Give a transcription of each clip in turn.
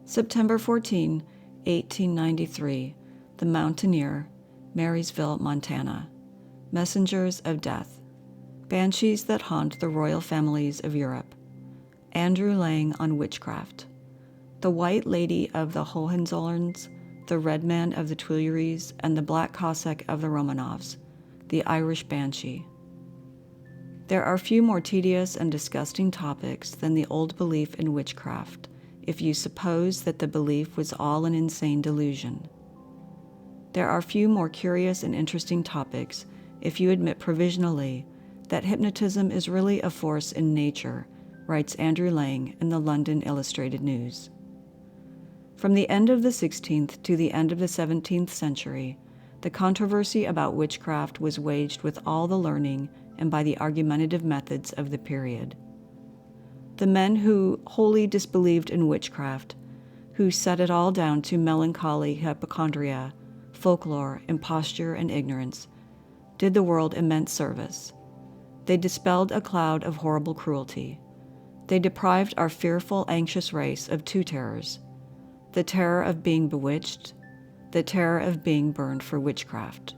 September 14, 1893, The Mountaineer, Marysville, Montana. Messengers of Death. Banshees that haunt the royal families of Europe. Andrew Lang on witchcraft. The White Lady of the Hohenzollerns, the Red Man of the Tuileries, and the Black Cossack of the Romanoffs, the Irish Banshee. There are few more tedious and disgusting topics than the old belief in witchcraft, if you suppose that the belief was all an insane delusion. There are few more curious and interesting topics if you admit provisionally that hypnotism is really a force in nature, writes Andrew Lang in the London Illustrated News. From the end of the 16th to the end of the 17th century, the controversy about witchcraft was waged with all the learning and by the argumentative methods of the period. The men who wholly disbelieved in witchcraft, who set it all down to melancholy hypochondria, folklore, imposture, and ignorance, did the world immense service. They dispelled a cloud of horrible cruelty. They deprived our fearful, anxious race of two terrors: the terror of being bewitched, the terror of being burned for witchcraft.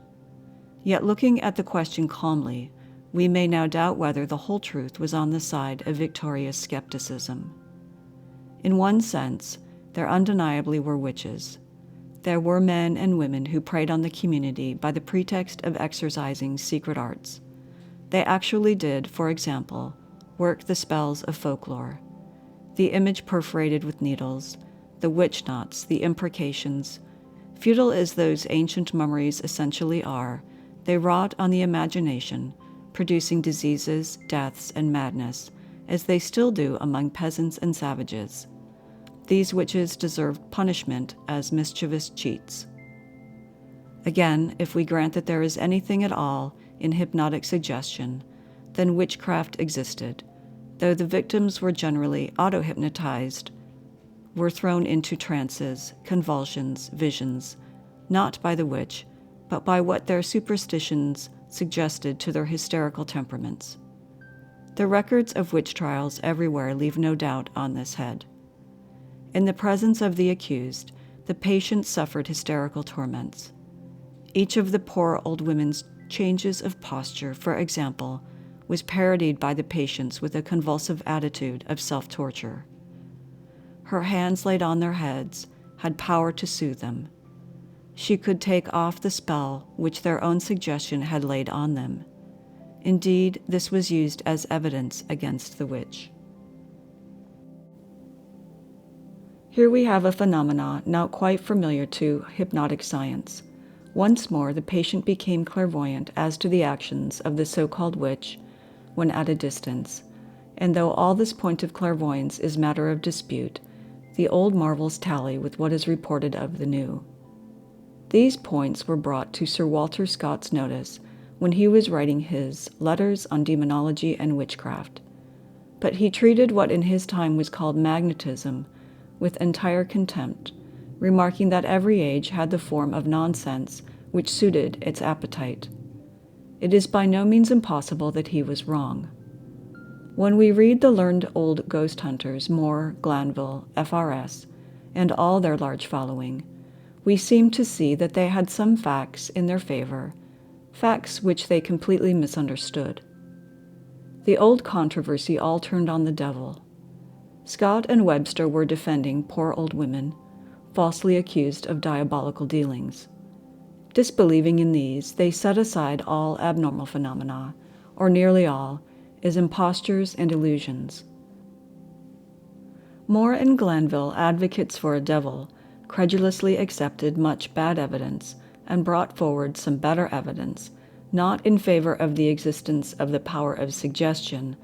Yet looking at the question calmly, we may now doubt whether the whole truth was on the side of victorious skepticism. In one sense, there undeniably were witches. There were men and women who preyed on the community by the pretext of exercising secret arts. They actually did, for example, work the spells of folklore, the image perforated with needles, the witch knots, the imprecations. Futile as those ancient mummeries essentially are, they wrought on the imagination, producing diseases, deaths, and madness, as they still do among peasants and savages. These witches deserved punishment as mischievous cheats. Again, if we grant that there is anything at all in hypnotic suggestion, then witchcraft existed, though the victims were generally auto-hypnotized, were thrown into trances, convulsions, visions, not by the witch, but by what their superstitions suggested to their hysterical temperaments. The records of witch trials everywhere leave no doubt on this head. In the presence of the accused, the patient suffered hysterical torments. Each of the poor old women's changes of posture, for example, was parodied by the patients with a convulsive attitude of self-torture. Her hands laid on their heads had power to soothe them. She could take off the spell which their own suggestion had laid on them. Indeed, this was used as evidence against the witch. Here we have a phenomena now quite familiar to hypnotic science. Once more, the patient became clairvoyant as to the actions of the so-called witch when at a distance, and though all this point of clairvoyance is matter of dispute, the old marvels tally with what is reported of the new. These points were brought to Sir Walter Scott's notice when he was writing his Letters on Demonology and Witchcraft, but he treated what in his time was called magnetism with entire contempt, remarking that every age had the form of nonsense which suited its appetite. It is by no means impossible that he was wrong. When we read the learned old ghost hunters, Moore, Glanville, F.R.S., and all their large following, we seem to see that they had some facts in their favor, facts which they completely misunderstood. The old controversy all turned on the devil. Scott and Webster were defending poor old women, falsely accused of diabolical dealings. Disbelieving in these, they set aside all abnormal phenomena, or nearly all, as impostures and illusions. Moore and Glanville, advocates for a devil, credulously accepted much bad evidence and brought forward some better evidence, not in favor of the existence of the power of suggestion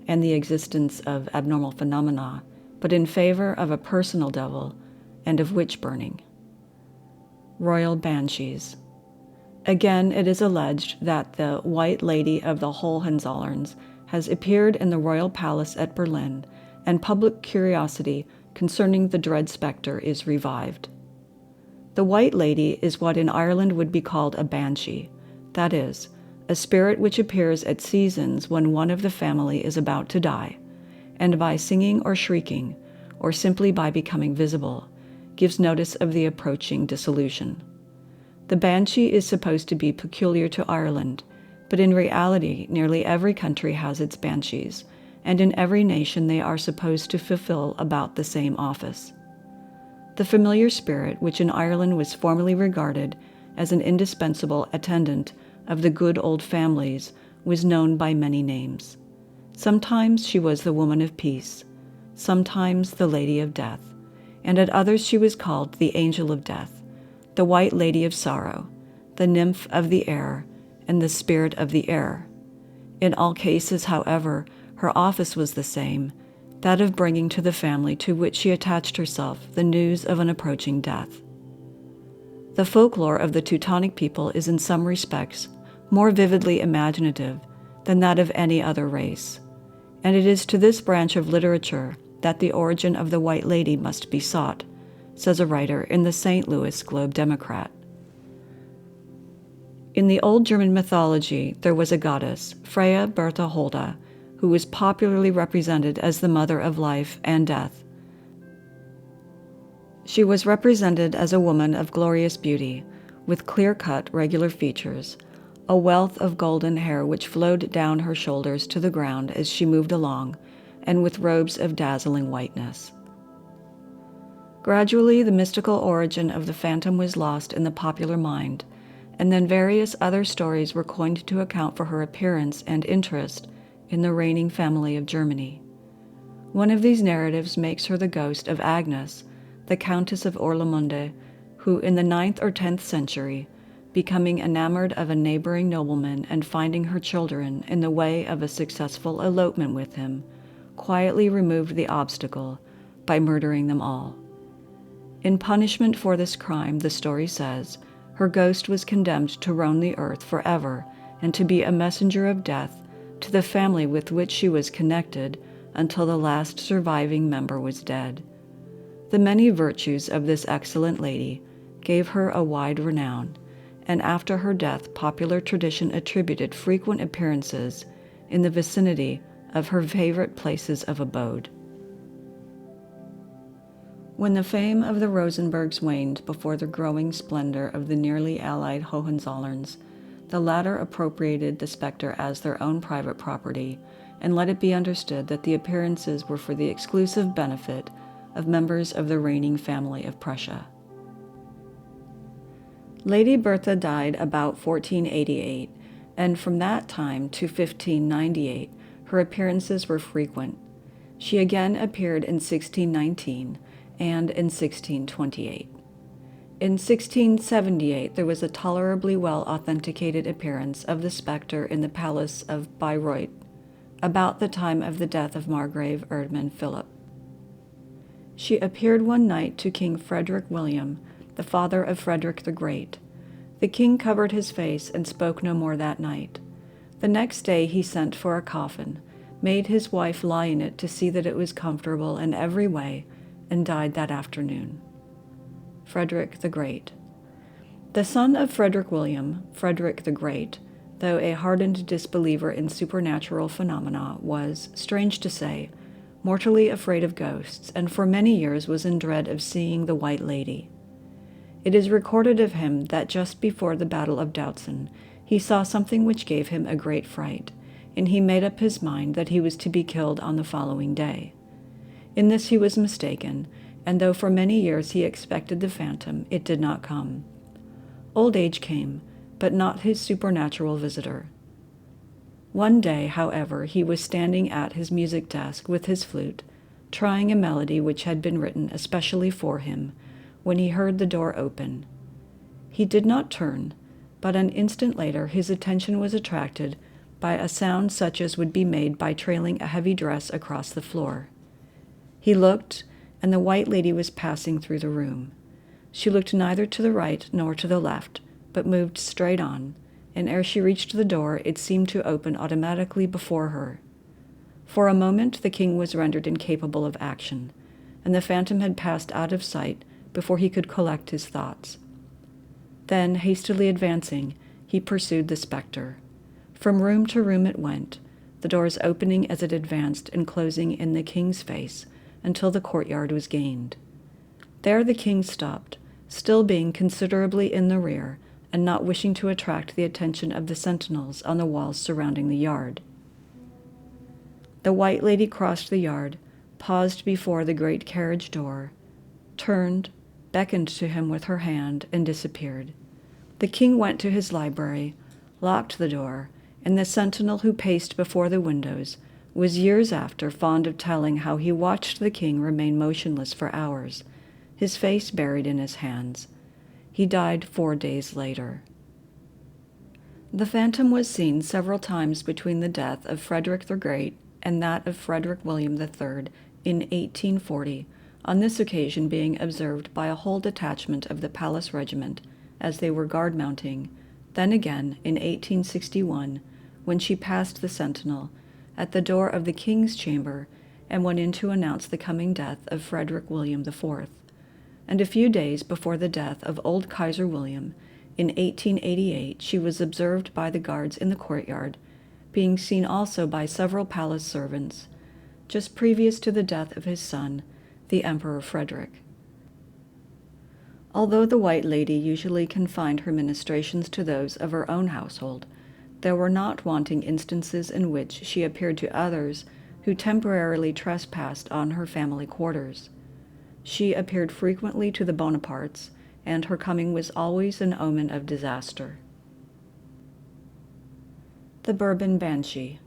and the existence of abnormal phenomena, but in favor of a personal devil and of witch-burning. Royal Banshees. Again, it is alleged that the White Lady of the Hohenzollerns has appeared in the royal palace at Berlin, and public curiosity concerning the dread spectre is revived. The White Lady is what in Ireland would be called a banshee, that is, a spirit which appears at seasons when one of the family is about to die, and by singing or shrieking, or simply by becoming visible, gives notice of the approaching dissolution. The banshee is supposed to be peculiar to Ireland, but in reality, nearly every country has its banshees, and in every nation they are supposed to fulfill about the same office. The familiar spirit, which in Ireland was formerly regarded as an indispensable attendant of the good old families, was known by many names. Sometimes she was the woman of peace, sometimes the lady of death, and at others she was called the angel of death, the white lady of sorrow, the nymph of the air, and the spirit of the air. In all cases, however, her office was the same, that of bringing to the family to which she attached herself the news of an approaching death. The folklore of the Teutonic people is in some respects more vividly imaginative than that of any other race, and it is to this branch of literature that the origin of the White Lady must be sought, says a writer in the St. Louis Globe Democrat. In the old German mythology, there was a goddess, Freya Bertha Holda, who was popularly represented as the mother of life and death. She was represented as a woman of glorious beauty, with clear-cut, regular features, a wealth of golden hair which flowed down her shoulders to the ground as she moved along, and with robes of dazzling whiteness. Gradually, the mystical origin of the phantom was lost in the popular mind, and then various other stories were coined to account for her appearance and interest in the reigning family of Germany. One of these narratives makes her the ghost of Agnes, the Countess of Orlamunde, who in the 9th or 10th century, becoming enamored of a neighboring nobleman and finding her children in the way of a successful elopement with him, quietly removed the obstacle by murdering them all. In punishment for this crime, the story says, her ghost was condemned to roam the earth forever and to be a messenger of death to the family with which she was connected until the last surviving member was dead. The many virtues of this excellent lady gave her a wide renown, and after her death popular tradition attributed frequent appearances in the vicinity of her favorite places of abode. When the fame of the Rosenbergs waned before the growing splendor of the nearly allied Hohenzollerns, the latter appropriated the specter as their own private property, and let it be understood that the appearances were for the exclusive benefit of members of the reigning family of Prussia. Lady Bertha died about 1488, and from that time to 1598 her appearances were frequent. She again appeared in 1619 and in 1628. In 1678 there was a tolerably well authenticated appearance of the spectre in the palace of Bayreuth, about the time of the death of Margrave Erdmann Philip. She appeared one night to King Frederick William, the father of Frederick the Great. The king covered his face and spoke no more that night. The next day he sent for a coffin, made his wife lie in it to see that it was comfortable in every way, and died that afternoon. Frederick the Great. The son of Frederick William, Frederick the Great, though a hardened disbeliever in supernatural phenomena, was, strange to say, mortally afraid of ghosts, and for many years was in dread of seeing the White Lady. It is recorded of him that just before the Battle of Dautzen, he saw something which gave him a great fright, and he made up his mind that he was to be killed on the following day. In this he was mistaken, and though for many years he expected the phantom, it did not come. Old age came, but not his supernatural visitor. One day, however, he was standing at his music desk with his flute, trying a melody which had been written especially for him, when he heard the door open. He did not turn, but an instant later his attention was attracted by a sound such as would be made by trailing a heavy dress across the floor. He looked, and the White Lady was passing through the room. She looked neither to the right nor to the left, but moved straight on, and ere she reached the door it seemed to open automatically before her. For a moment the king was rendered incapable of action, and the phantom had passed out of sight before he could collect his thoughts. Then, hastily advancing, he pursued the spectre. From room to room it went, the doors opening as it advanced and closing in the king's face, until the courtyard was gained. There the king stopped, still being considerably in the rear, and not wishing to attract the attention of the sentinels on the walls surrounding the yard. The White Lady crossed the yard, paused before the great carriage door, turned, beckoned to him with her hand, and disappeared. The king went to his library, locked the door, and the sentinel who paced before the windows was years after fond of telling how he watched the king remain motionless for hours, his face buried in his hands. He died 4 days later. The phantom was seen several times between the death of Frederick the Great and that of Frederick William III in 1840, on this occasion being observed by a whole detachment of the palace regiment as they were guard-mounting, then again in 1861, when she passed the sentinel at the door of the king's chamber and went in to announce the coming death of Frederick William IV, and a few days before the death of old Kaiser William, in 1888, she was observed by the guards in the courtyard, being seen also by several palace servants, just previous to the death of his son, the Emperor Frederick. Although the White Lady usually confined her ministrations to those of her own household, there were not wanting instances in which she appeared to others who temporarily trespassed on her family quarters. She appeared frequently to the Bonapartes, and her coming was always an omen of disaster. The Bourbon Banshee.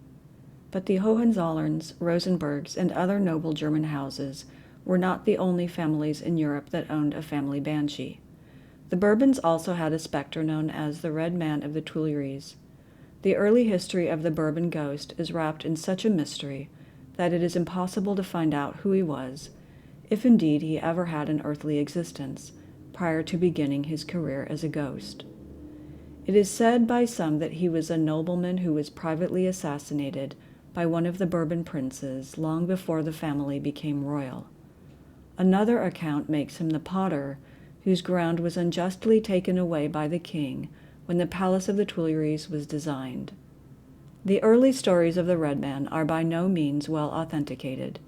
But the Hohenzollerns, Rosenbergs, and other noble German houses were not the only families in Europe that owned a family banshee. The Bourbons also had a spectre known as the Red Man of the Tuileries. The early history of the Bourbon ghost is wrapped in such a mystery that it is impossible to find out who he was, if indeed he ever had an earthly existence, prior to beginning his career as a ghost. It is said by some that he was a nobleman who was privately assassinated by one of the Bourbon princes long before the family became royal. Another account makes him the potter whose ground was unjustly taken away by the king when the Palace of the Tuileries was designed. The early stories of the Red Man are by no means well authenticated,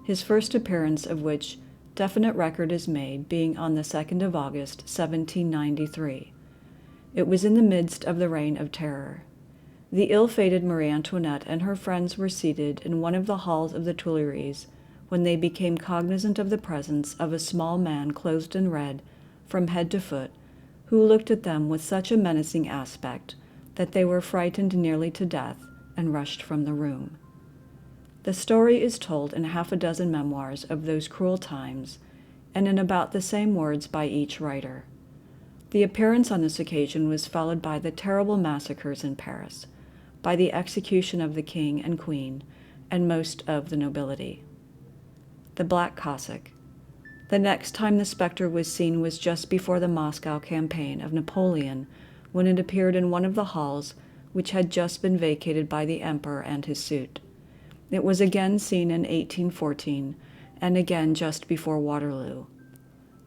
his first appearance of which definite record is made being on the 2nd of August, 1793. It was in the midst of the Reign of Terror. The ill-fated Marie Antoinette and her friends were seated in one of the halls of the Tuileries when they became cognizant of the presence of a small man clothed in red from head to foot, who looked at them with such a menacing aspect that they were frightened nearly to death and rushed from the room. The story is told in half a dozen memoirs of those cruel times, and in about the same words by each writer. The appearance on this occasion was followed by the terrible massacres in Paris, by the execution of the king and queen, and most of the nobility. The Black Cossack. The next time the spectre was seen was just before the Moscow campaign of Napoleon, when it appeared in one of the halls which had just been vacated by the emperor and his suite. It was again seen in 1814, and again just before Waterloo.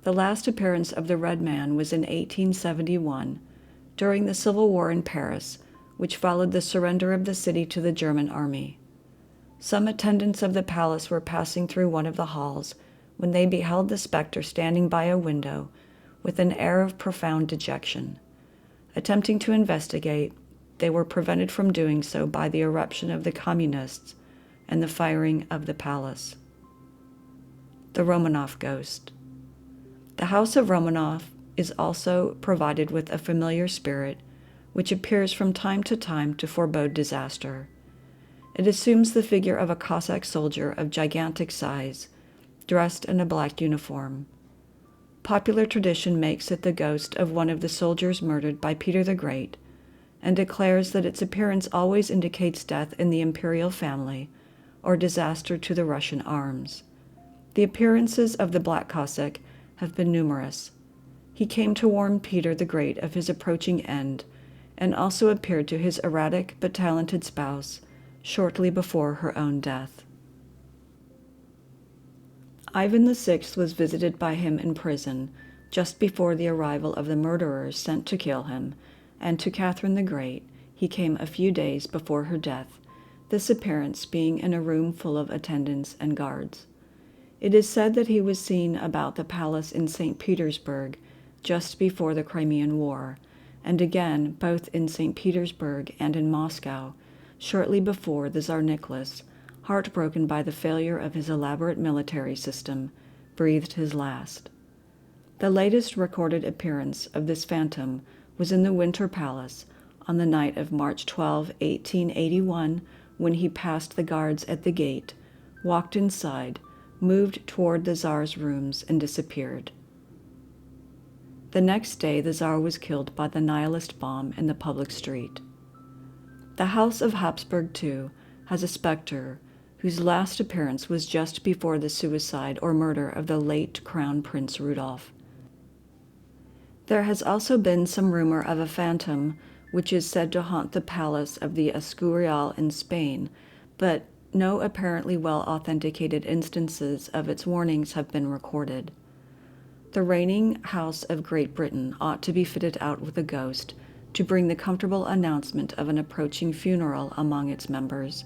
The last appearance of the Red Man was in 1871, during the Civil War in Paris, which followed the surrender of the city to the German army. Some attendants of the palace were passing through one of the halls when they beheld the spectre standing by a window with an air of profound dejection. Attempting to investigate, they were prevented from doing so by the eruption of the communists and the firing of the palace. The Romanoff Ghost. The house of Romanoff is also provided with a familiar spirit which appears from time to time to forebode disaster. It assumes the figure of a Cossack soldier of gigantic size, dressed in a black uniform. Popular tradition makes it the ghost of one of the soldiers murdered by Peter the Great, and declares that its appearance always indicates death in the imperial family or disaster to the Russian arms. The appearances of the Black Cossack have been numerous. He came to warn Peter the Great of his approaching end, and also appeared to his erratic but talented spouse shortly before her own death. Ivan VI was visited by him in prison just before the arrival of the murderers sent to kill him, and to Catherine the Great he came a few days before her death, this appearance being in a room full of attendants and guards. It is said that he was seen about the palace in St. Petersburg just before the Crimean War, and again both in St. Petersburg and in Moscow, shortly before the Tsar Nicholas, heartbroken by the failure of his elaborate military system, breathed his last. The latest recorded appearance of this phantom was in the Winter Palace on the night of March 12, 1881, when he passed the guards at the gate, walked inside, moved toward the Tsar's rooms, and disappeared. The next day, the Tsar was killed by the nihilist bomb in the public street. The House of Habsburg, too, has a specter whose last appearance was just before the suicide or murder of the late Crown Prince Rudolph. There has also been some rumor of a phantom which is said to haunt the palace of the Escurial in Spain, but no apparently well-authenticated instances of its warnings have been recorded. The reigning House of Great Britain ought to be fitted out with a ghost to bring the comfortable announcement of an approaching funeral among its members,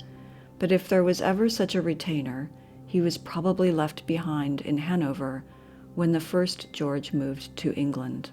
but if there was ever such a retainer, he was probably left behind in Hanover when the first George moved to England.